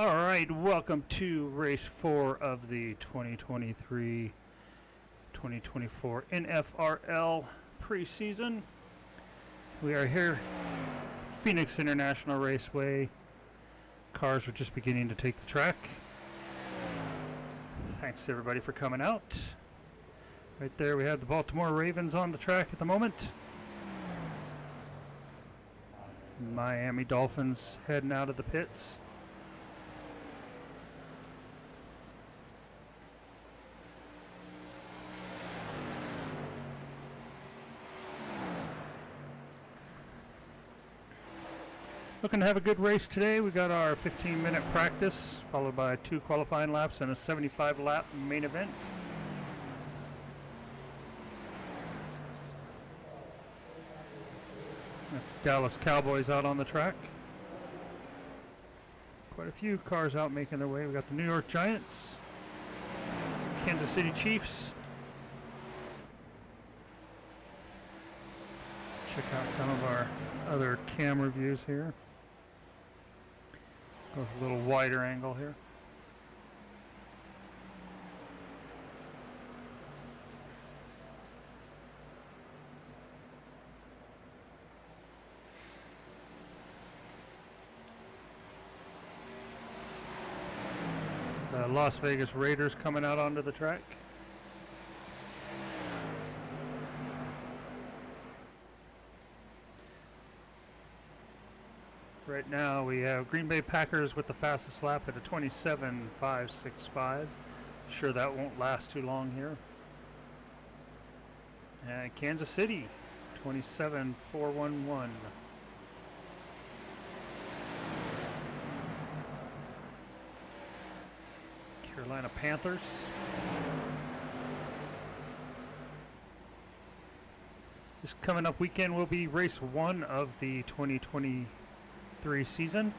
All right, welcome to race 4 of the 2023-2024 NFRL Preseason. We are here, Phoenix International Raceway. Cars are just beginning to take the track. Thanks everybody for coming out. Right there we have the Baltimore Ravens on the track at the moment. Miami Dolphins heading out of the pits. Looking to have a good race today. We got our 15-minute practice, followed by 2 qualifying laps and a 75-lap main event. Dallas Cowboys out on the track. Quite a few cars out making their way. We got the New York Giants, Kansas City Chiefs. Check out some of our other camera views here. Go with a little wider angle here. The Las Vegas Raiders coming out onto the track. Right now we have Green Bay Packers with the fastest lap at a 27.565. Sure that won't last too long here. And Kansas City 27.411. Carolina Panthers. This coming up weekend will be race 1 of the 2023 season.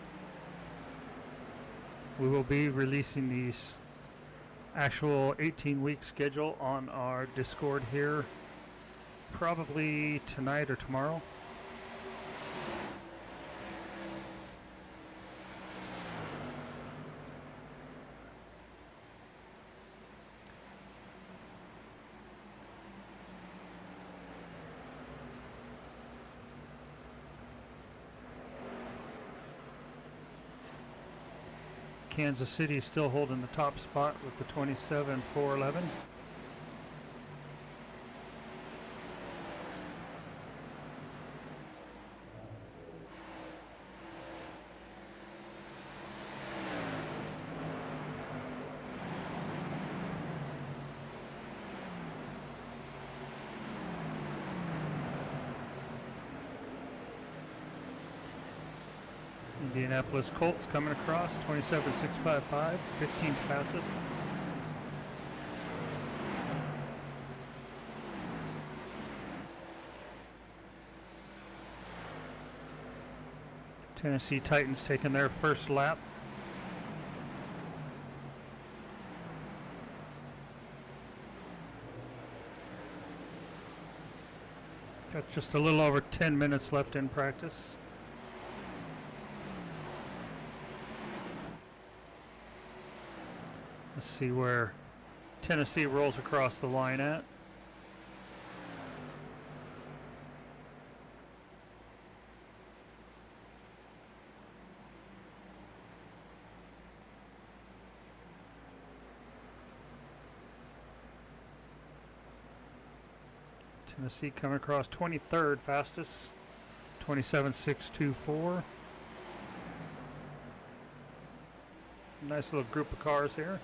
We will be releasing these actual 18-week schedule on our Discord here probably tonight or tomorrow. Kansas City is still holding the top spot with the 27.411. Indianapolis Colts coming across, 27.655, 15th fastest. Tennessee Titans taking their first lap. Got just a little over 10 minutes left in practice. Let's see where Tennessee rolls across the line at. Tennessee coming across 23rd fastest, 27.624. Nice little group of cars here.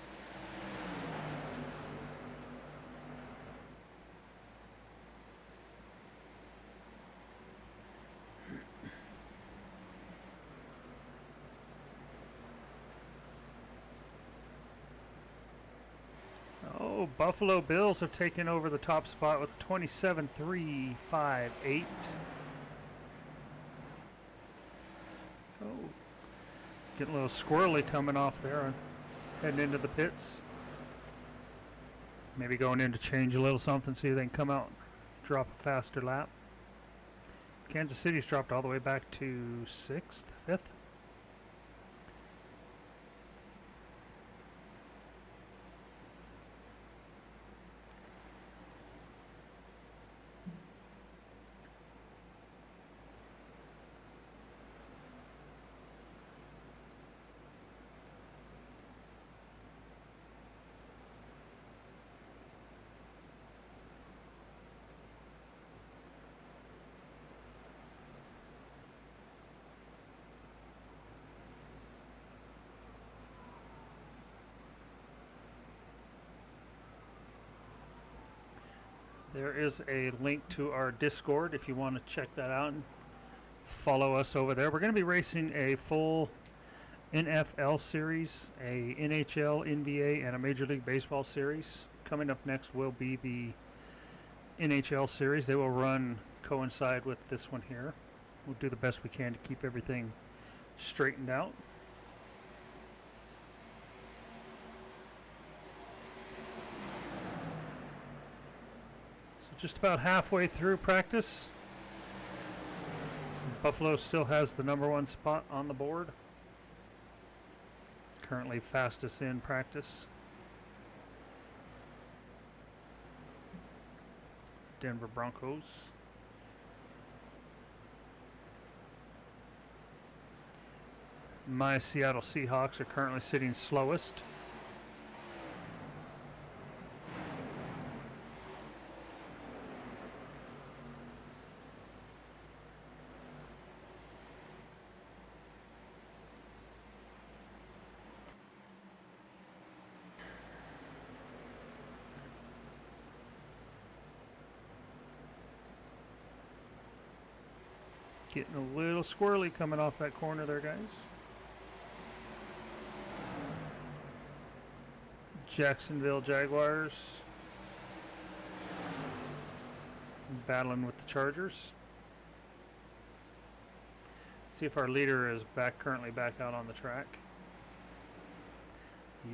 Oh, Buffalo Bills have taken over the top spot with 27.358. Oh, getting a little squirrely coming off there, heading into the pits. Maybe going in to change a little something, see if they can come out and drop a faster lap. Kansas City's dropped all the way back to 6th, 5th. There is a link to our Discord if you want to check that out and follow us over there. We're going to be racing a full NFL series, a NHL, NBA, and a Major League Baseball series. Coming up next will be the NHL series. They will coincide with this one here. We'll do the best we can to keep everything straightened out. So just about halfway through practice. Buffalo still has the #1 spot on the board. Currently fastest in practice. Denver Broncos. My Seattle Seahawks are currently sitting slowest. Getting a little squirrely coming off that corner there, guys. Jacksonville Jaguars battling with the Chargers. See if our leader is currently back out on the track.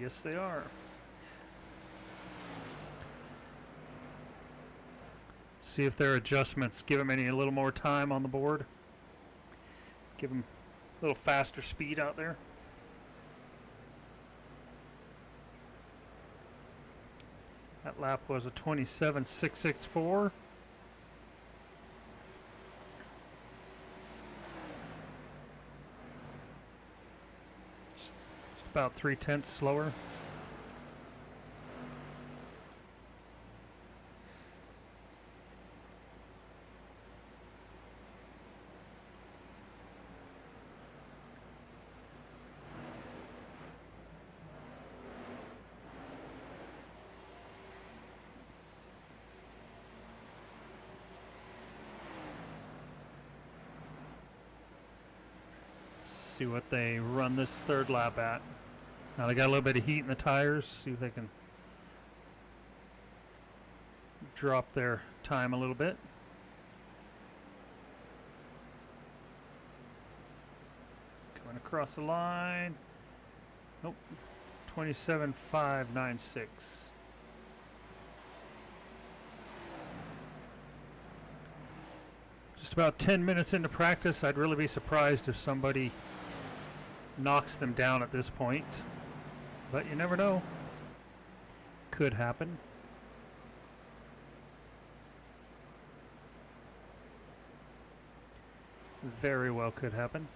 Yes, they are. See if their adjustments give them a little more time on the board. Give them a little faster speed out there. That lap was a 27.664. Just about 3/10 slower. See what they run this third lap at. Now they got a little bit of heat in the tires. See if they can drop their time a little bit. Coming across the line. Nope. 27.596. Just about 10 minutes into practice. I'd really be surprised if somebody knocks them down at this point, but you never know. Could happen. Very well could happen.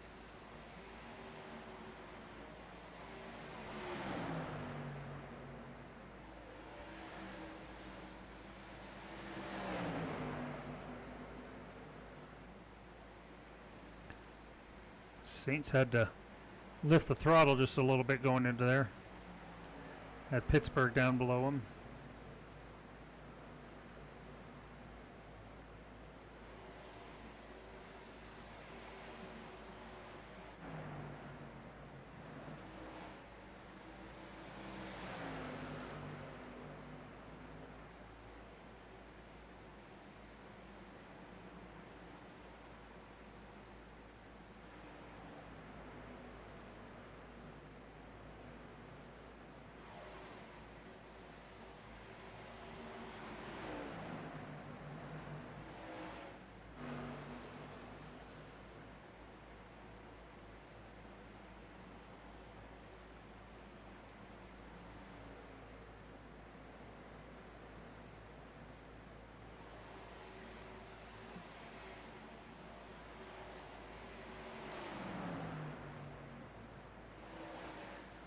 Saints had to lift the throttle just a little bit going into there. Had Pittsburgh down below them.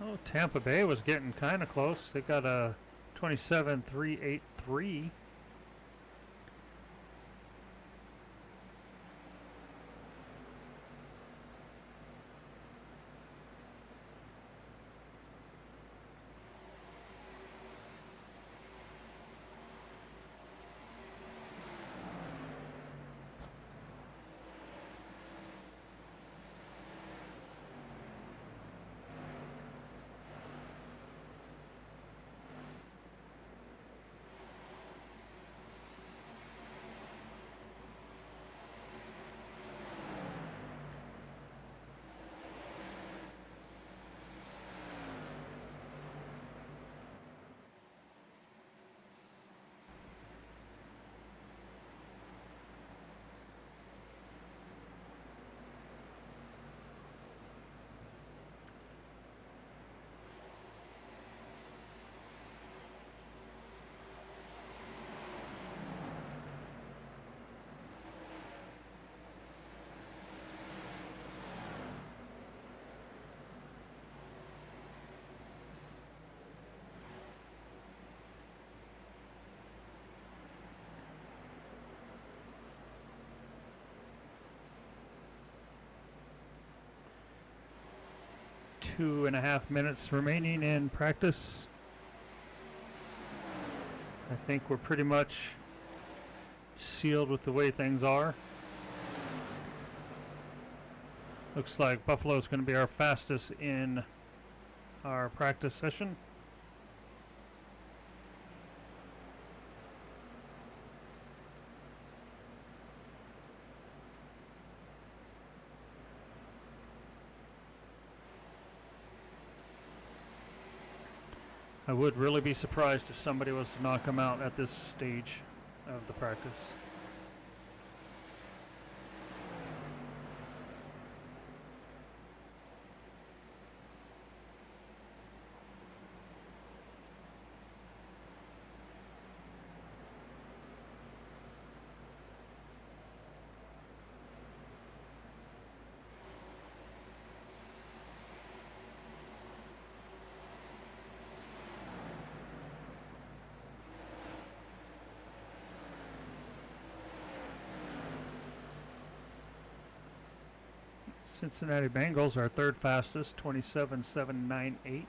Oh, Tampa Bay was getting kind of close. They got a 27.383. 2.5 minutes remaining in practice. I think we're pretty much sealed with the way things are. Looks like Buffalo's going to be our fastest in our practice session. I would really be surprised if somebody was to knock him out at this stage of the practice. Cincinnati Bengals are third fastest, 27.798.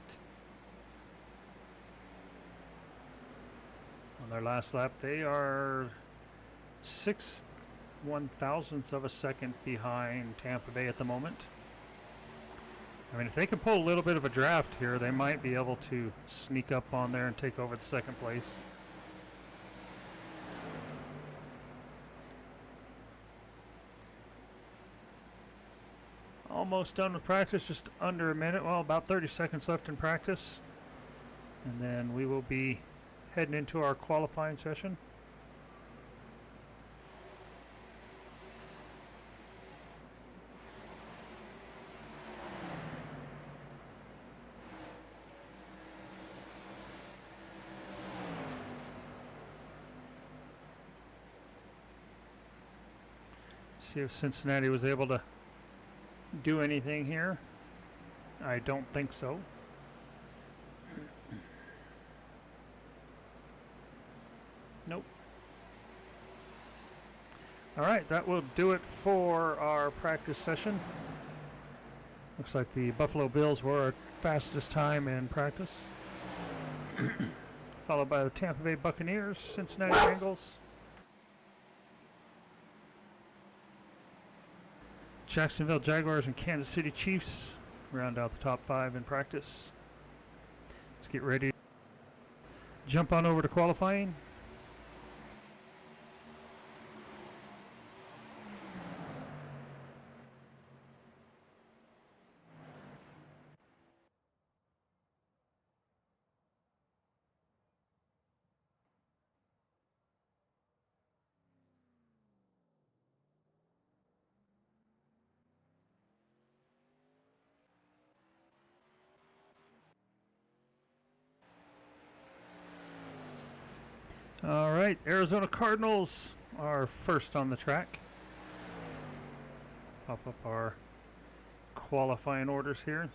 On their last lap, they are 6/1000ths of a second behind Tampa Bay at the moment. I mean, if they can pull a little bit of a draft here, they might be able to sneak up on there and take over the second place. Almost done with practice, just under a minute. Well, about 30 seconds left in practice. And then we will be heading into our qualifying session. See if Cincinnati was able to do anything here. I don't think so. Nope. All right, that will do it for our practice session. Looks like the Buffalo Bills were our fastest time in practice, followed by the Tampa Bay Buccaneers, Cincinnati Bengals, Jacksonville Jaguars, and Kansas City Chiefs round out the top 5 in practice. Let's get ready to jump on over to qualifying. All right, Arizona Cardinals are first on the track. Pop up our qualifying orders here.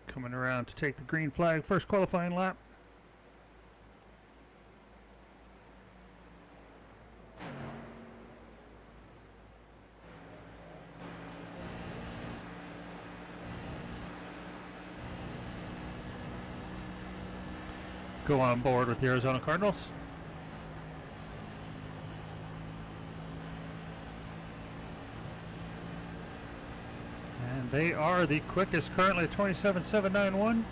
Coming around to take the green flag, first qualifying lap. Go on board with the Arizona Cardinals. And they are the quickest, currently 27.791. No,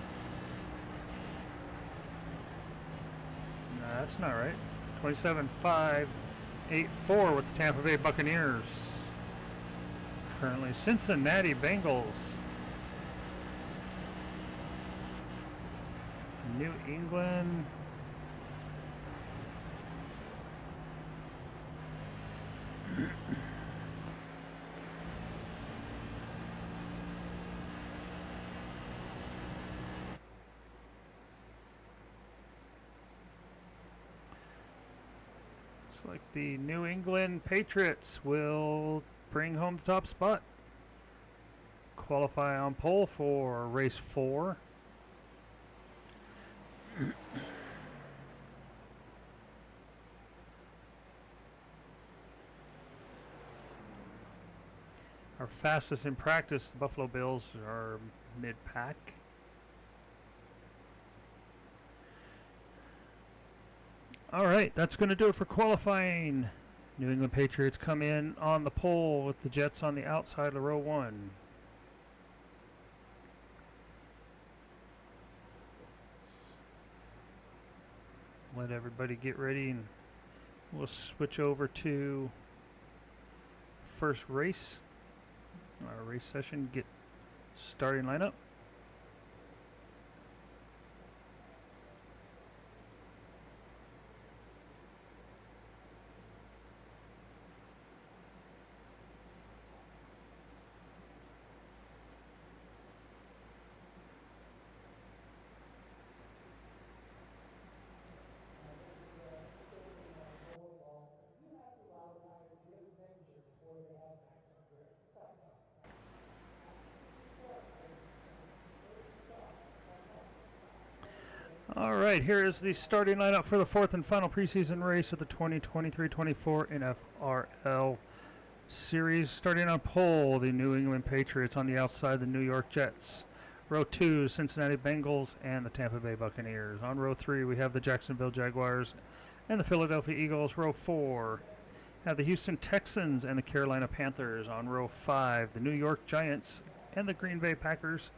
that's not right. 27.584 with the Tampa Bay Buccaneers. Currently Cincinnati Bengals. New England. Looks like the New England Patriots will bring home the top spot. Qualify on pole for race 4. Our fastest in practice, the Buffalo Bills, are mid-pack. All right, that's going to do it for qualifying. New England Patriots come in on the pole with the Jets on the outside of row 1. Let everybody get ready and we'll switch over to first race. Our race session, get starting lineup. All right, here is the starting lineup for the 4th and final preseason race of the 2023-24 NFRL Series. Starting on pole, the New England Patriots. On the outside, the New York Jets. Row 2, Cincinnati Bengals and the Tampa Bay Buccaneers. On row 3, we have the Jacksonville Jaguars and the Philadelphia Eagles. Row 4, have the Houston Texans and the Carolina Panthers. On row 5, the New York Giants and the Green Bay Packers.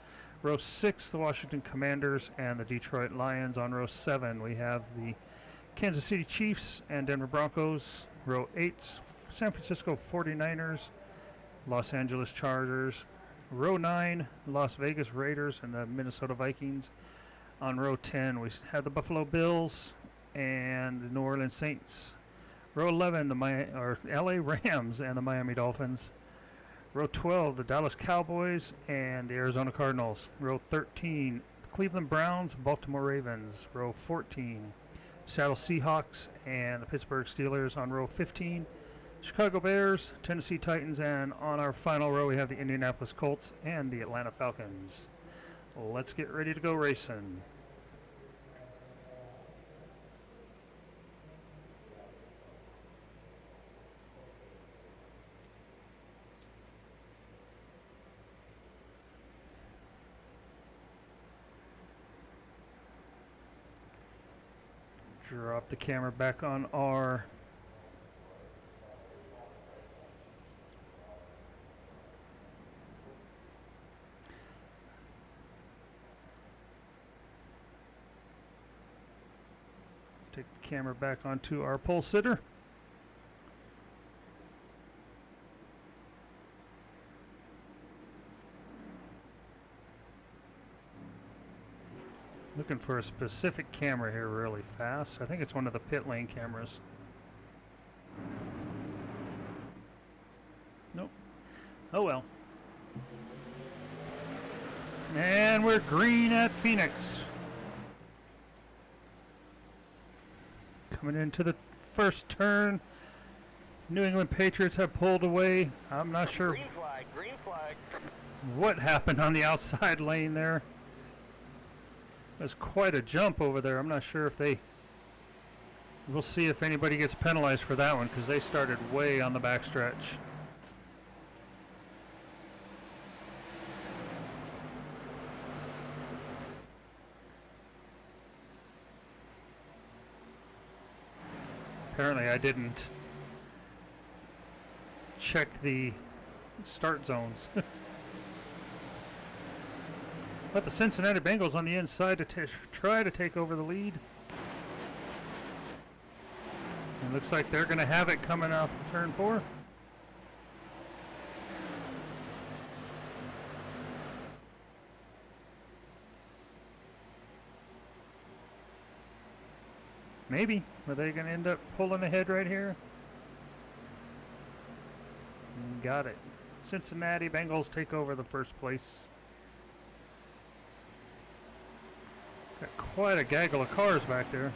Row 6, the Washington Commanders and the Detroit Lions. On row 7, we have the Kansas City Chiefs and Denver Broncos. Row 8, San Francisco 49ers, Los Angeles Chargers. Row 9, Las Vegas Raiders and the Minnesota Vikings. On row 10, we have the Buffalo Bills and the New Orleans Saints. Row 11, the LA Rams and the Miami Dolphins. Row 12, the Dallas Cowboys and the Arizona Cardinals. Row 13, the Cleveland Browns, Baltimore Ravens. Row 14, Seattle Seahawks and the Pittsburgh Steelers. On row 15, Chicago Bears, Tennessee Titans, and on our final row we have the Indianapolis Colts and the Atlanta Falcons. Let's get ready to go racing. Drop the camera back on R. Take the camera back onto our pole sitter. Looking for a specific camera here really fast. I think it's one of the pit lane cameras. Nope. Oh well. And we're green at Phoenix. Coming into the first turn. New England Patriots have pulled away. I'm not sure green flag. what happened on the outside lane there. There's quite a jump over there. I'm not sure if they... We'll see if anybody gets penalized for that one because they started way on the backstretch. Apparently I didn't check the start zones. But the Cincinnati Bengals on the inside to try to take over the lead. It looks like they're going to have it coming off of turn 4. Maybe. Are they going to end up pulling ahead right here? Got it. Cincinnati Bengals take over the first place. Got quite a gaggle of cars back there.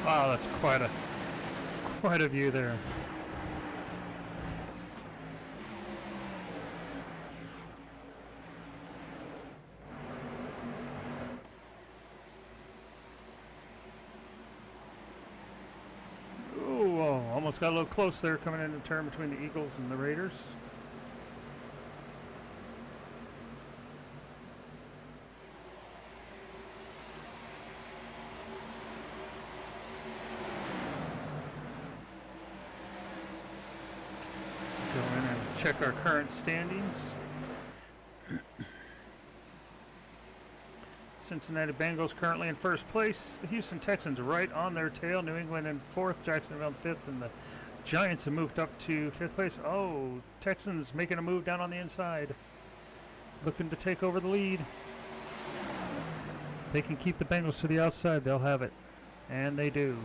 Wow, that's quite a view there. Ooh, whoa, almost got a little close there coming into the turn between the Eagles and the Raiders. Check our current standings. Cincinnati Bengals currently in first place. The Houston Texans right on their tail. New England in fourth. Jacksonville in fifth. And the Giants have moved up to fifth place. Oh, Texans making a move down on the inside. Looking to take over the lead. They can keep the Bengals to the outside. They'll have it. And they do.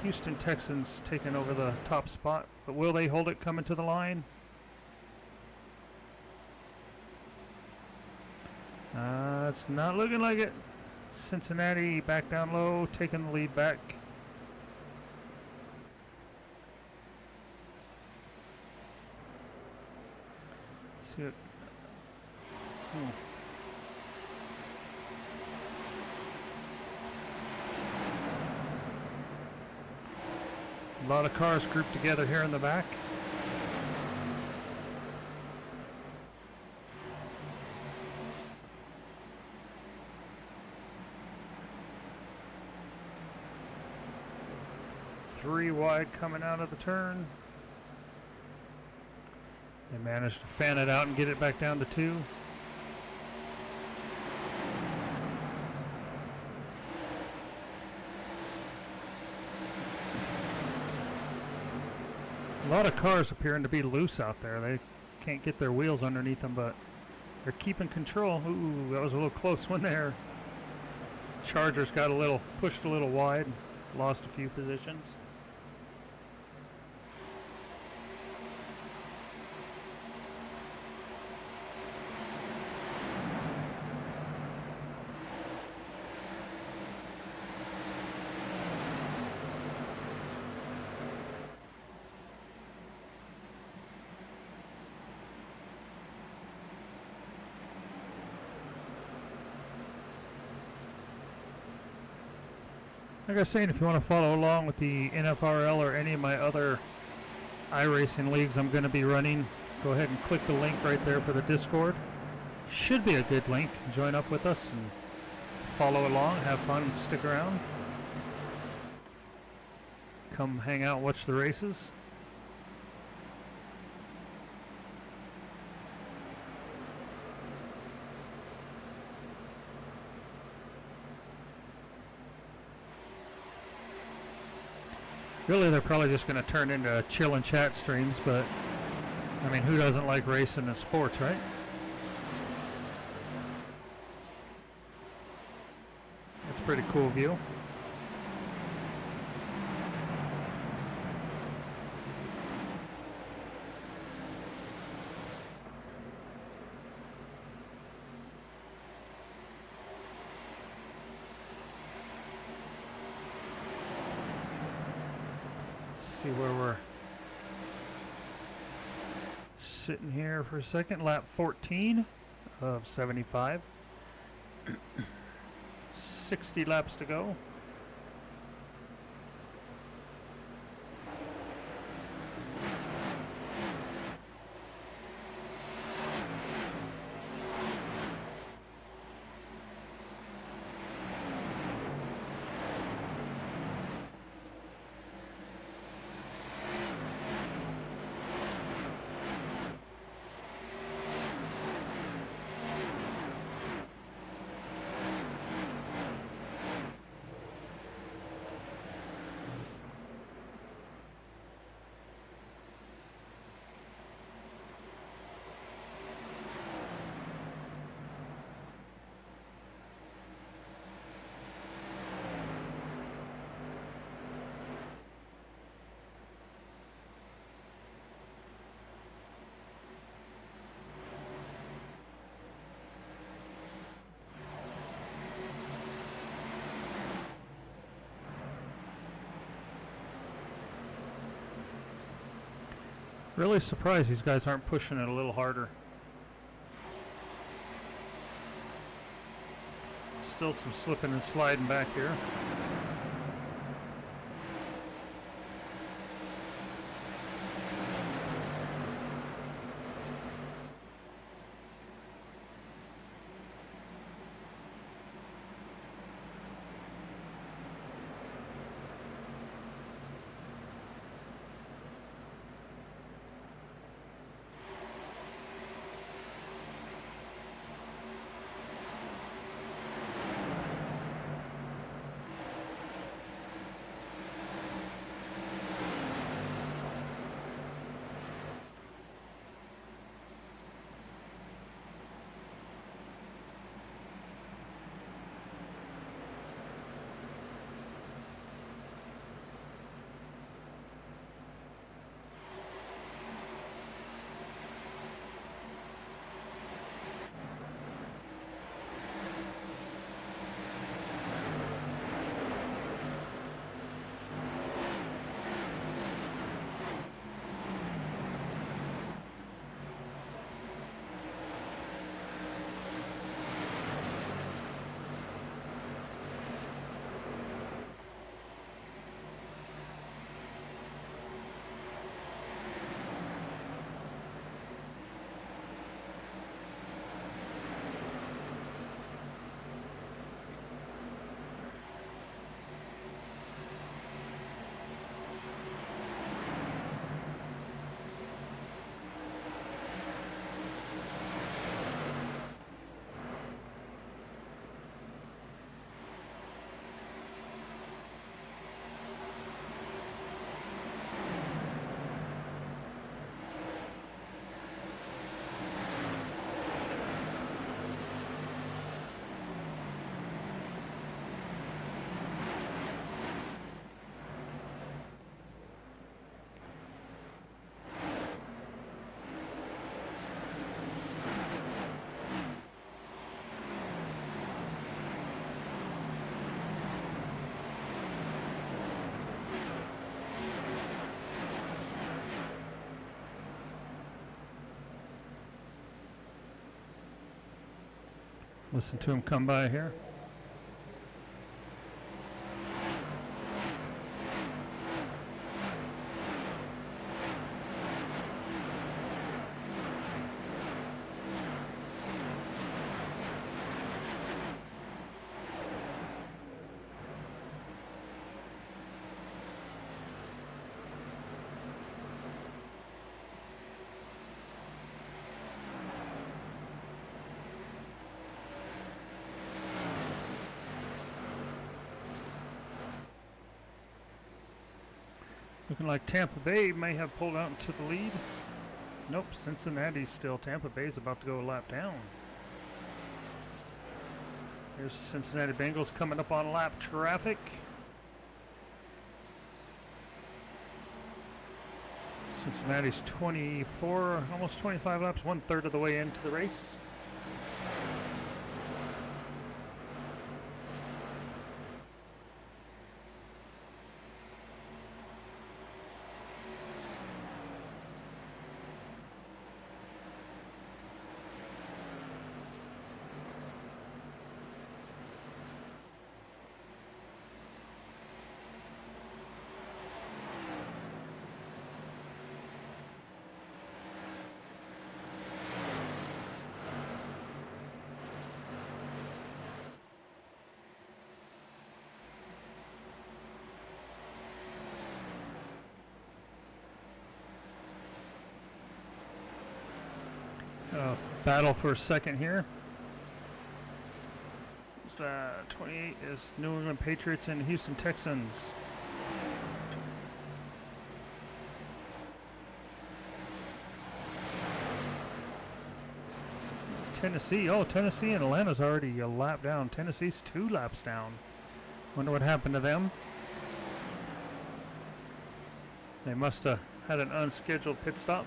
Houston Texans taking over the top spot, but will they hold it coming to the line? It's not looking like it. Cincinnati back down low, taking the lead back. Let's see it. A lot of cars grouped together here in the back. Three wide coming out of the turn. They managed to fan it out and get it back down to two. A lot of cars appearing to be loose out there. They can't get their wheels underneath them, but they're keeping control. Ooh, that was a little close one there. Chargers got pushed a little wide, lost a few positions. Like I was saying, if you want to follow along with the NFRL or any of my other iRacing leagues I'm going to be running, go ahead and click the link right there for the Discord. Should be a good link. Join up with us and follow along, have fun, stick around. Come hang out, watch the races. Really, they're probably just going to turn into chill and chat streams, but I mean, who doesn't like racing and sports, right? That's a pretty cool view. See where we're sitting here for a second. Lap 14 of 75. 60 laps to go. Really surprised these guys aren't pushing it a little harder. Still some slipping and sliding back here. Listen to him come by here. Looking like Tampa Bay may have pulled out into the lead. Nope, Cincinnati's still. Tampa Bay's about to go a lap down. There's the Cincinnati Bengals coming up on lap traffic. Cincinnati's 24, almost 25 laps, 1/3 of the way into the race. Battle for a second here. 28 is New England Patriots and Houston Texans. Tennessee. Oh, Tennessee and Atlanta's already a lap down. Tennessee's 2 laps down. Wonder what happened to them. They must have had an unscheduled pit stop.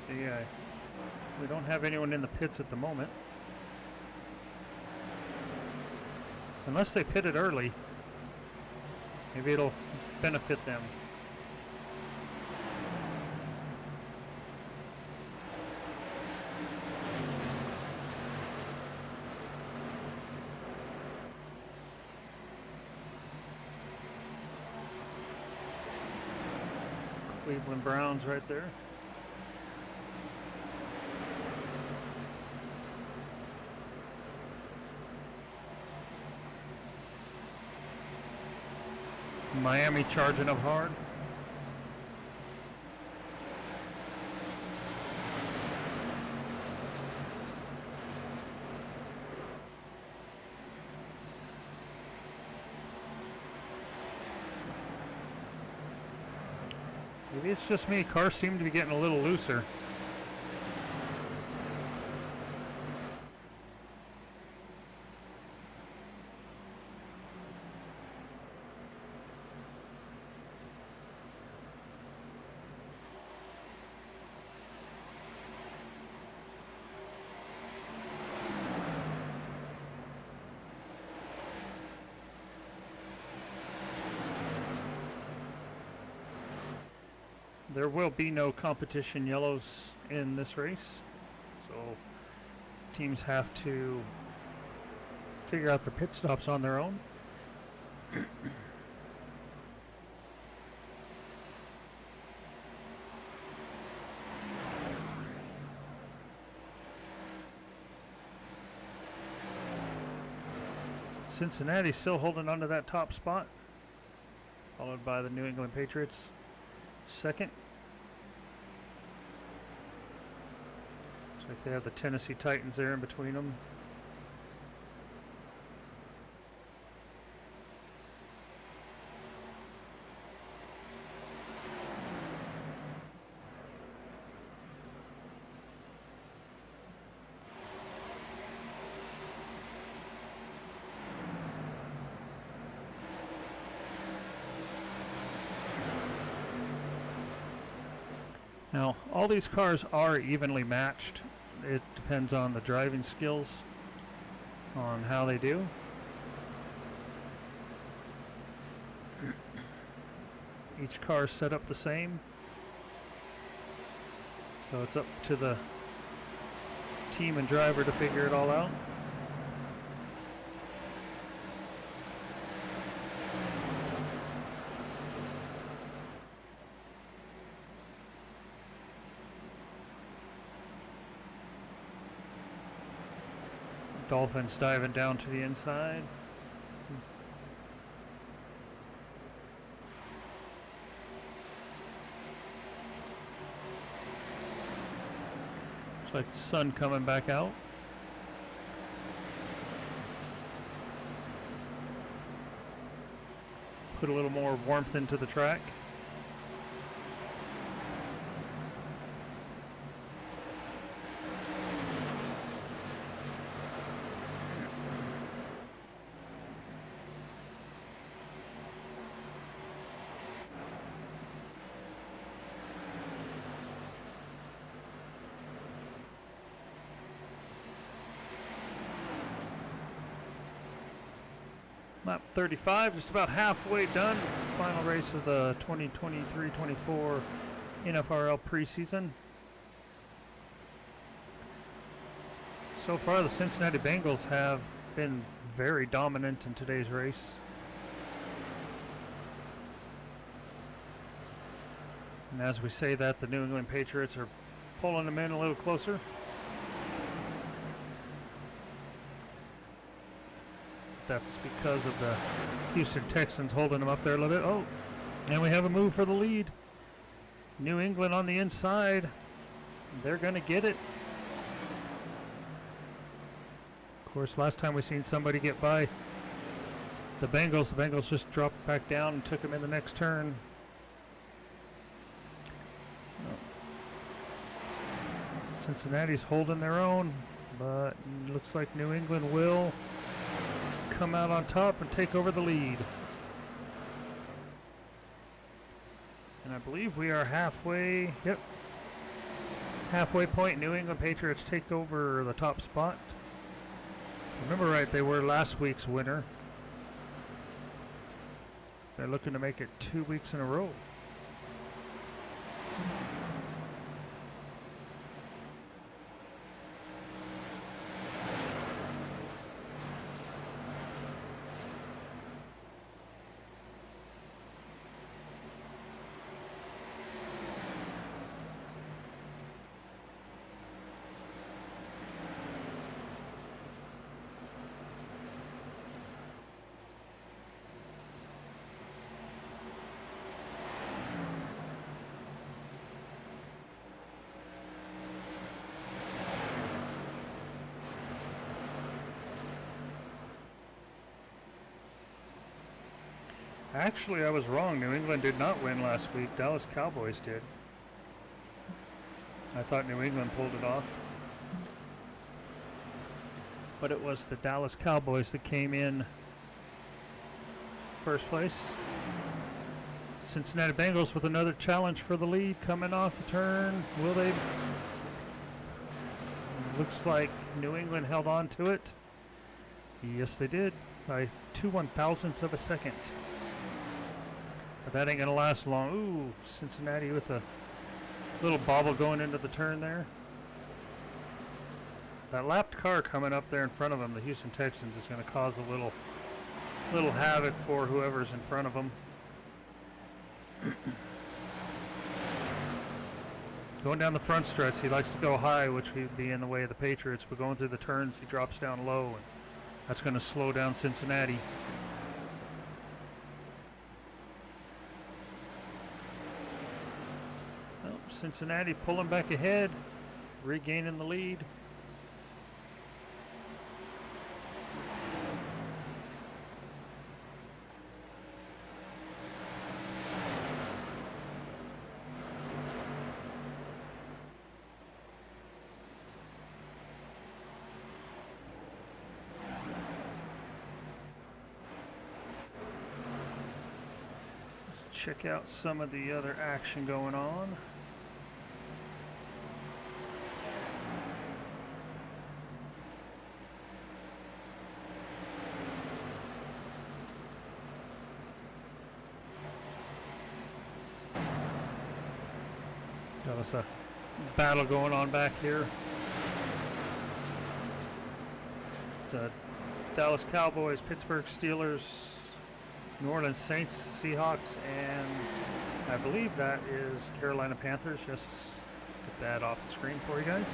See, we don't have anyone in the pits at the moment. Unless they pitted early. Maybe it'll benefit them. Cleveland Browns right there. Miami charging up hard. Maybe it's just me. Cars seem to be getting a little looser. There will be no competition yellows in this race, so teams have to figure out their pit stops on their own. Cincinnati's still holding on to that top spot, followed by the New England Patriots second. Looks like they have the Tennessee Titans there in between them. Now, all these cars are evenly matched. It depends on the driving skills, on how they do. Each car is set up the same. So it's up to the team and driver to figure it all out. Dolphins diving down to the inside. Looks like the sun coming back out. Put a little more warmth into the track. Lap 35, just about halfway done. Final race of the 2023-24 NFRL Preseason. So far, the Cincinnati Bengals have been very dominant in today's race. And as we say that, the New England Patriots are pulling them in a little closer. That's because of the Houston Texans holding them up there a little bit. Oh, and we have a move for the lead. New England on the inside. They're going to get it. Of course, last time we seen somebody get by the Bengals just dropped back down and took them in the next turn. Cincinnati's holding their own, but it looks like New England will come out on top and take over the lead. And I believe we are halfway, yep. Halfway point, New England Patriots take over the top spot. Remember right, they were last week's winner. They're looking to make it 2 weeks in a row. Actually, I was wrong. New England did not win last week. Dallas Cowboys did. I thought New England pulled it off. But it was the Dallas Cowboys that came in first place. Cincinnati Bengals with another challenge for the lead coming off the turn. Will they? Looks like New England held on to it. Yes, they did by 2/1000ths of a second. But that ain't gonna last long. Ooh, Cincinnati with a little bobble going into the turn there. That lapped car coming up there in front of them, the Houston Texans, is going to cause a little havoc for whoever's in front of them. Going down the front stretch, he likes to go high, which would be in the way of the Patriots, but going through the turns, he drops down low, and that's going to slow down Cincinnati. Well, Cincinnati pulling back ahead, regaining the lead. Check out some of the other action going on. That was a battle going on back here. The Dallas Cowboys, Pittsburgh Steelers, New Orleans Saints, Seahawks, and I believe that is Carolina Panthers. Just get that off the screen for you guys.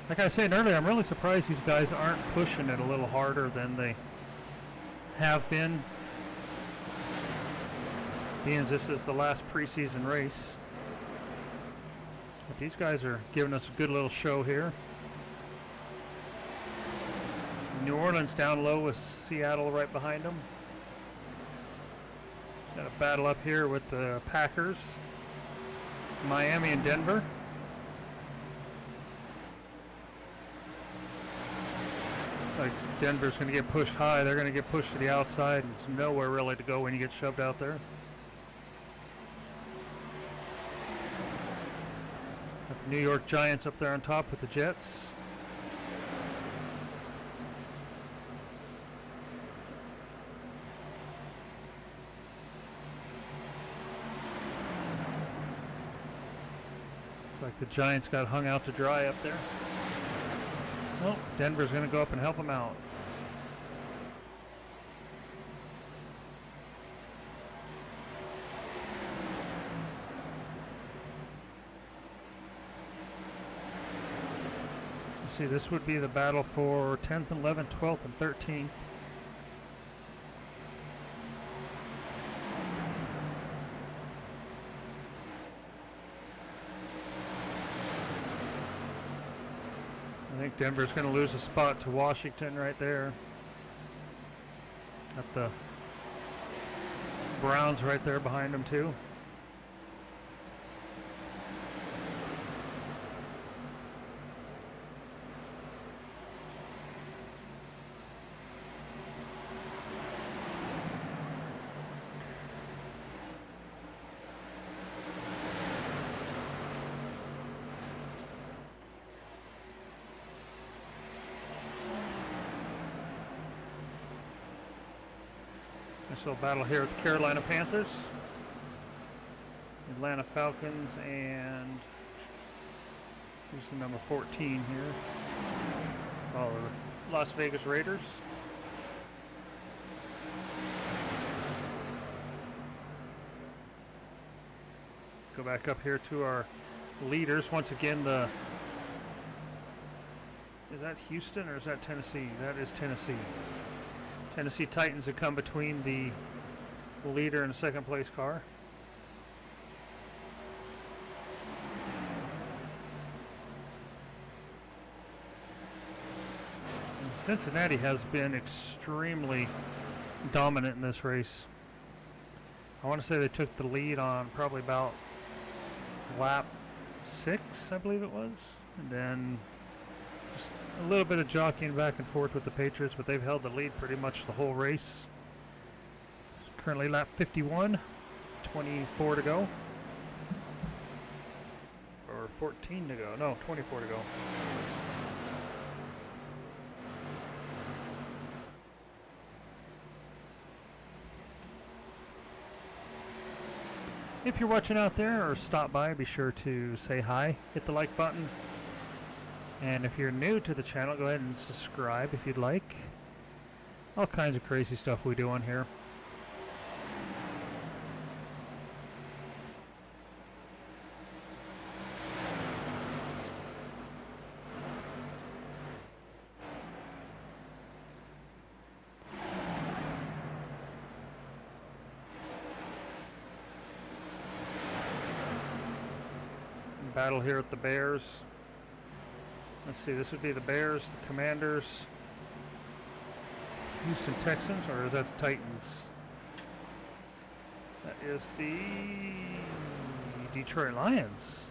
Like I was saying earlier, I'm really surprised these guys aren't pushing it a little harder than they have been. Being this is the last preseason race. But these guys are giving us a good little show here. New Orleans down low with Seattle right behind them. Got a battle up here with the Packers, Miami and Denver. Like Denver's going to get pushed high. They're going to get pushed to the outside. There's nowhere really to go when you get shoved out there. Got the New York Giants up there on top with the Jets. Like the Giants got hung out to dry up there. Well, Denver's going to go up and help them out. You see, this would be the battle for 10th, 11th, 12th, and 13th. I think Denver's going to lose a spot to Washington right there. Got the Browns right there behind them too. Nice little battle here with the Carolina Panthers, Atlanta Falcons, and who's the number 14 here? Oh, the Las Vegas Raiders. Go back up here to our leaders. Once again, is that Houston or is that Tennessee? That is Tennessee. Tennessee Titans have come between the leader and the second place car. Cincinnati has been extremely dominant in this race. I want to say they took the lead on probably about lap 6, I believe it was. And then just a little bit of jockeying back and forth with the Patriots, but they've held the lead pretty much the whole race. Currently lap 51, 24 to go. Or 14 to go. No, 24 to go. If you're watching out there or stop by, be sure to say hi, hit the like button. And if you're new to the channel, go ahead and subscribe if you'd like. All kinds of crazy stuff we do on here. Battle here at the Bears. Let's see, this would be the Bears, the Commanders, Houston Texans, or is that the Titans? That is the Detroit Lions.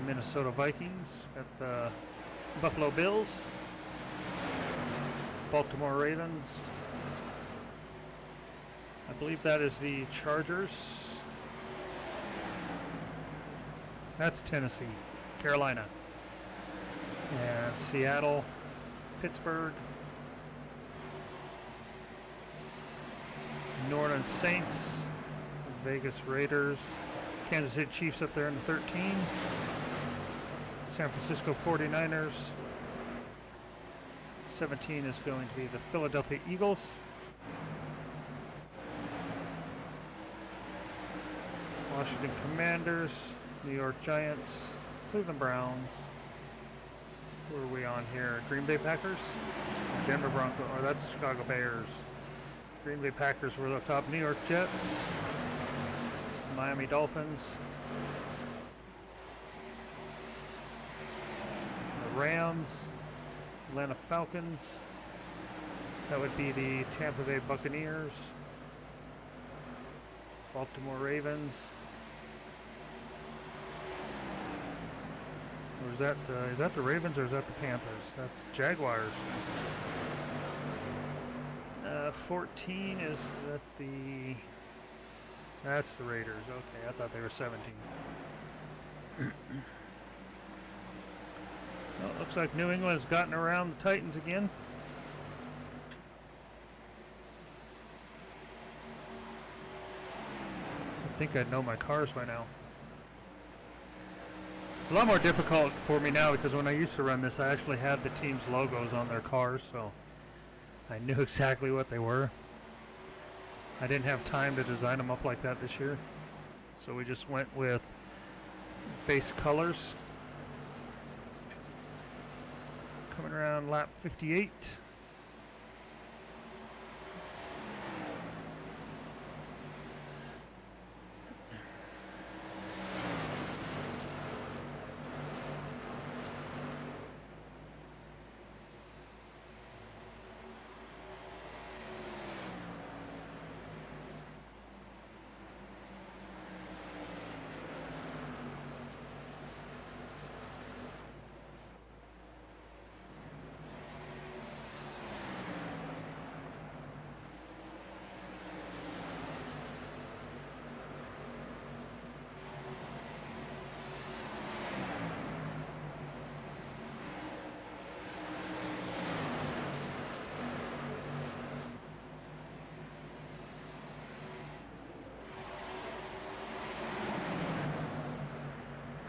Minnesota Vikings, got the Buffalo Bills, Baltimore Ravens. I believe that is the Chargers. That's Tennessee, Carolina, and Seattle, Pittsburgh, New Orleans Saints, Vegas Raiders, Kansas City Chiefs up there in the 13, San Francisco 49ers, 17 is going to be the Philadelphia Eagles, Washington Commanders, New York Giants, Cleveland Browns. Who are we on here? Green Bay Packers? Denver Broncos. Or that's Chicago Bears. Green Bay Packers were up top. New York Jets. Miami Dolphins. The Rams. Atlanta Falcons. That would be the Tampa Bay Buccaneers. Baltimore Ravens. Or is that the Ravens or is that the Panthers? That's Jaguars. 14 is that the... That's the Raiders. Okay, I thought they were 17. Well, it looks like New England has gotten around the Titans again. I think I'd know my cars by now. It's a lot more difficult for me now because when I used to run this, I actually had the team's logos on their cars, so I knew exactly what they were. I didn't have time to design them up like that this year, so we just went with base colors. Coming around lap 58.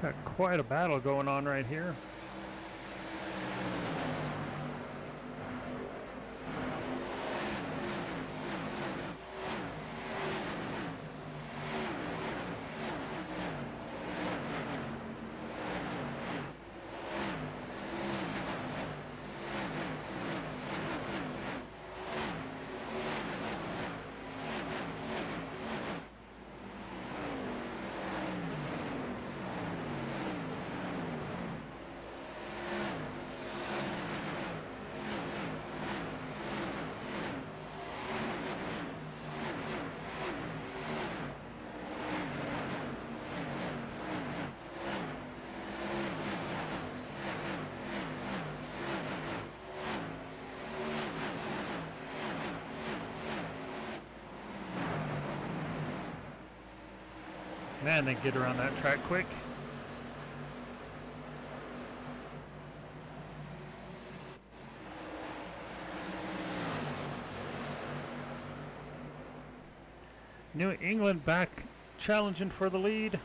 Got quite a battle going on right here. Man, they get around that track quick. New England back challenging for the lead.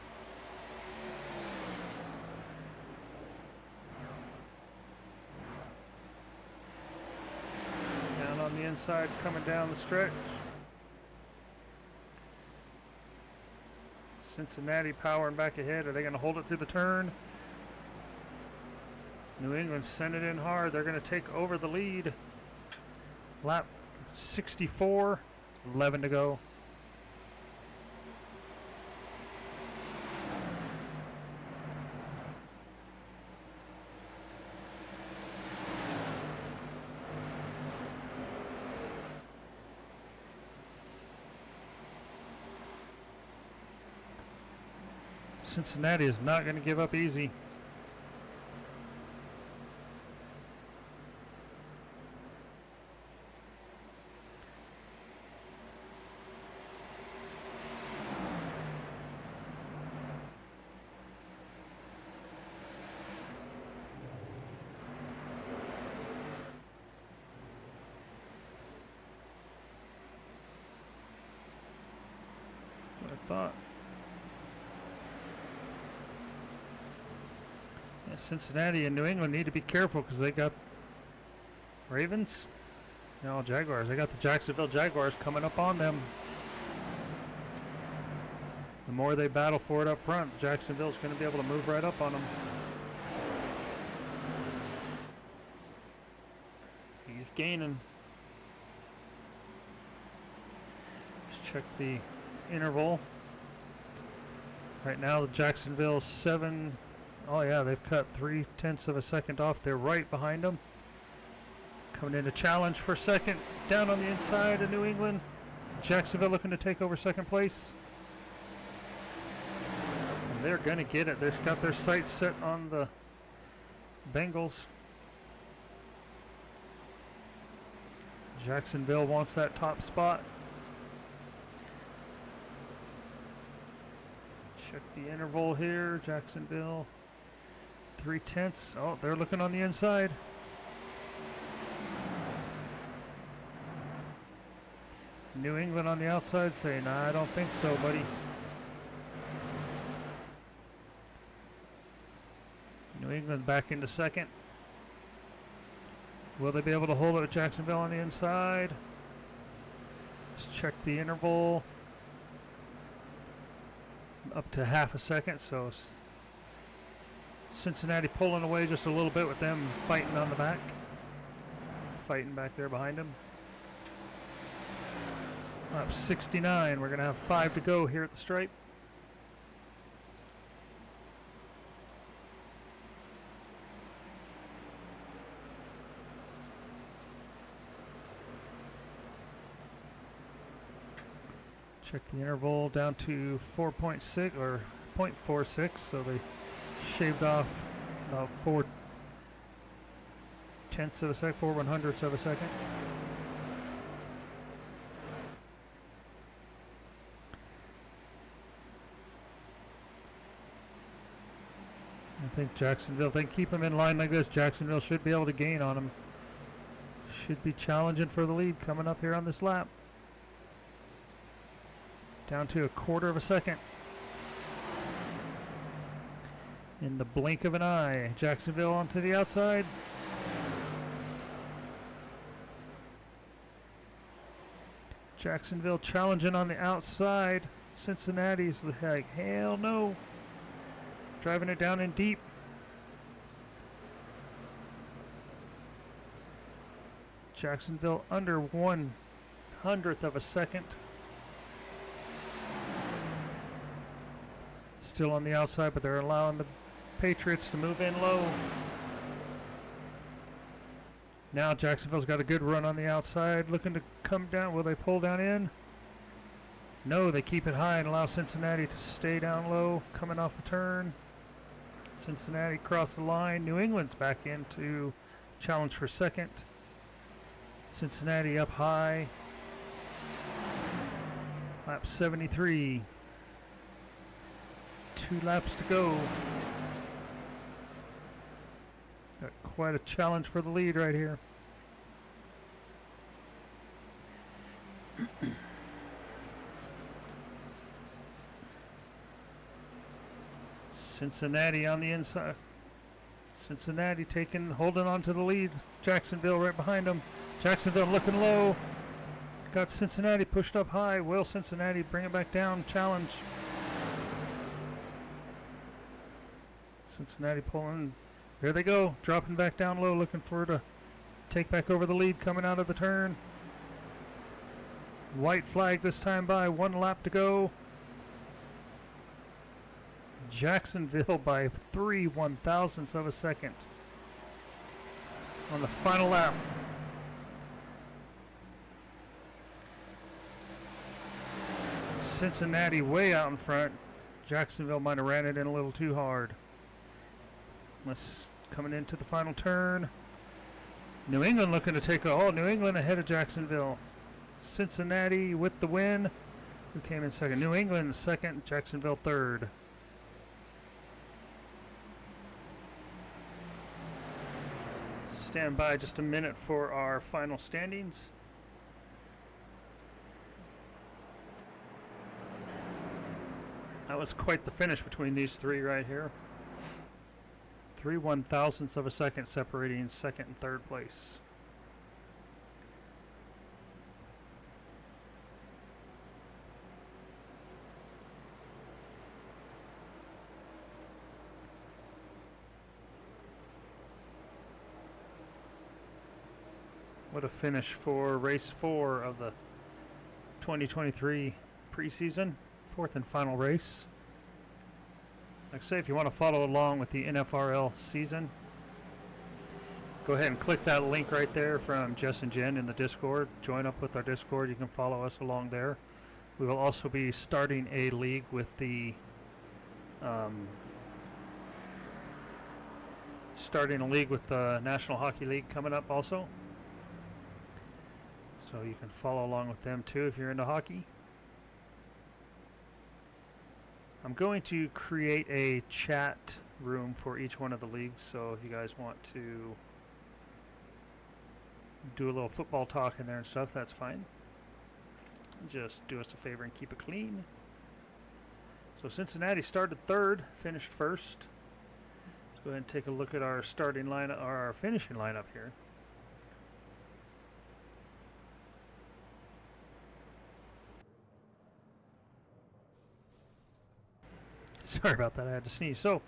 Down on the inside, coming down the stretch. Cincinnati powering back ahead. Are they going to hold it through the turn? New England sent it in hard. They're going to take over the lead. Lap 64, 11 to go. Cincinnati is not going to give up easy. What I thought. Cincinnati and New England need to be careful because they got Ravens, no, Jaguars. They got the Jacksonville Jaguars coming up on them. The more they battle for it up front, Jacksonville's going to be able to move right up on them. He's gaining. Let's check the interval. Right now, the Jacksonville 7. Oh yeah, they've cut 0.3 of a second off. They're right behind them. Coming in to challenge for second. Down on the inside of New England. Jacksonville looking to take over second place. And they're going to get it. They've got their sights set on the Bengals. Jacksonville wants that top spot. Check the interval here. Jacksonville 0.3. Oh, they're looking on the inside. New England on the outside saying, nah, I don't think so, buddy. New England back into second. Will they be able to hold it with Jacksonville on the inside? Let's check the interval. Up to half a second, so Cincinnati pulling away just a little bit with them fighting on the back. Fighting back there behind them. Up 69. We're going to have 5 to go here at the stripe. Check the interval down to 4.6 or 0.46, so they shaved off about 4/10 of a second, 4/100ths of a second. I think Jacksonville, if they keep them in line like this, Jacksonville should be able to gain on them. Should be challenging for the lead coming up here on this lap. Down to 1/4 of a second. In the blink of an eye, Jacksonville onto the outside. Jacksonville challenging on the outside. Cincinnati's like, hell no. Driving it down in deep. Jacksonville under 1/100th of a second. Still on the outside, but they're allowing the Patriots to move in low. Now Jacksonville's got a good run on the outside, looking to come down. Will they pull down in? No, they keep it high and allow Cincinnati to stay down low, coming off the turn. Cincinnati cross the line. New England's back in to challenge for second. Cincinnati up high. Lap 73. 2 laps to go. Got quite a challenge for the lead right here. Cincinnati on the inside. Cincinnati holding on to the lead. Jacksonville right behind them. Jacksonville looking low. Got Cincinnati pushed up high. Will Cincinnati bring it back down? Challenge. Cincinnati pulling. There they go. Dropping back down low, looking for to take back over the lead coming out of the turn. White flag this time by. 1 lap to go. Jacksonville by 3/1000ths of a second on the final lap. Cincinnati way out in front. Jacksonville might have ran it in a little too hard. Coming into the final turn. New England looking to take New England ahead of Jacksonville. Cincinnati with the win. Who came in second? New England second, Jacksonville third. Stand by just a minute for our final standings. That was quite the finish between these 3 right here. 3/1000ths of a second separating second and third place. What a finish for race 4 of the 2023 preseason, 4th and final race. Like I say, if you want to follow along with the NFRL season, go ahead and click that link right there from Jess and Jen in the Discord. Join up with our Discord. You can follow us along there. We will also be starting a league with the National Hockey League coming up also. So you can follow along with them too if you're into hockey. I'm going to create a chat room for each one of the leagues, so if you guys want to do a little football talk in there and stuff, that's fine. Just do us a favor and keep it clean. So Cincinnati started 3rd, finished 1st. Let's go ahead and take a look at our starting lineup, or our finishing lineup here. Sorry about that, I had to sneeze. So,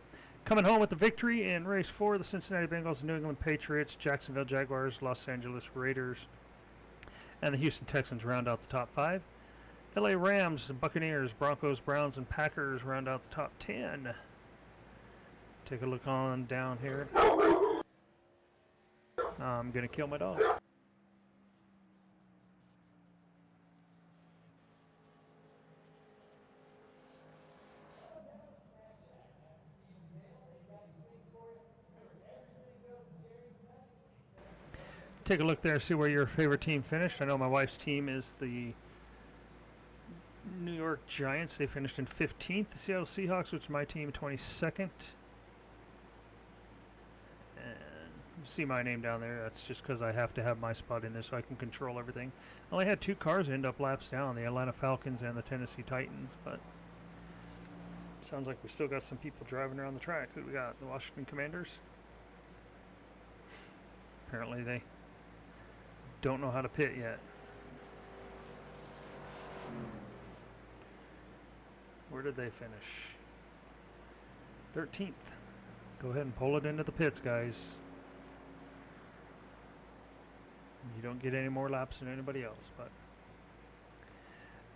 coming home with the victory in race 4, the Cincinnati Bengals, New England Patriots, Jacksonville Jaguars, Los Angeles Raiders, and the Houston Texans round out the top 5. LA Rams, Buccaneers, Broncos, Browns, and Packers round out the top 10. Take a look on down here. I'm going to kill my dog. Take a look there, see where your favorite team finished. I know my wife's team is the New York Giants. They finished in 15th. The Seattle Seahawks, which is my team, 22nd. And you see my name down there. That's just because I have to have my spot in there so I can control everything. I only had 2 cars end up laps down, the Atlanta Falcons and the Tennessee Titans, but sounds like we still got some people driving around the track. Who we got? The Washington Commanders? Apparently they don't know how to pit yet. Where did they finish? 13th. Go ahead and pull it into the pits, guys. You don't get any more laps than anybody else, but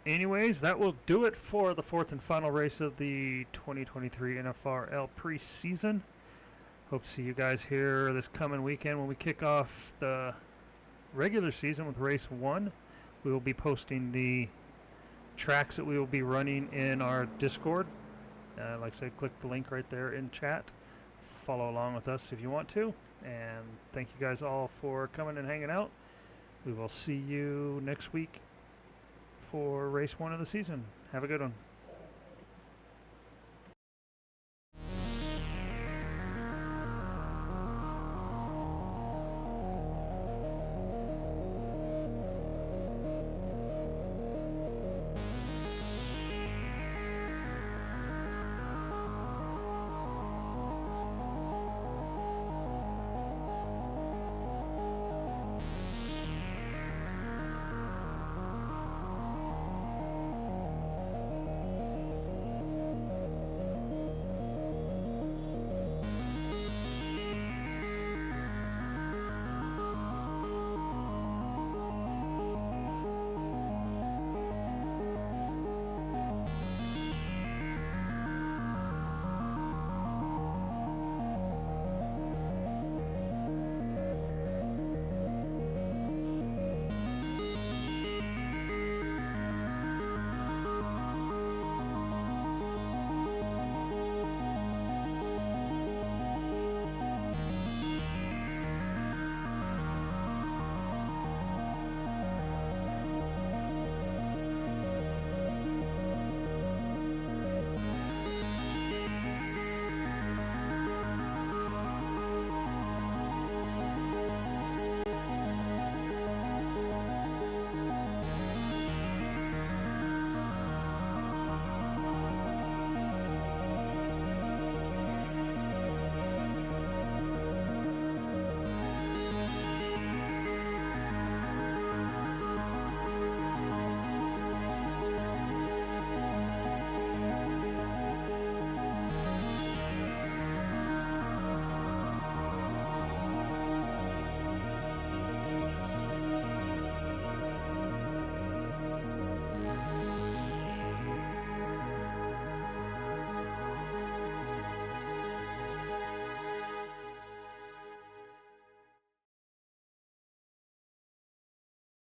anyways, that will do it for the 4th and final race of the 2023 NFRL preseason. Hope to see you guys here this coming weekend when we kick off the regular season with race 1. We will be posting the tracks that we will be running in our Discord. Like I said, click the link right there in chat. Follow along with us if you want to. And thank you guys all for coming and hanging out. We will see you next week for race 1 of the season. Have a good one.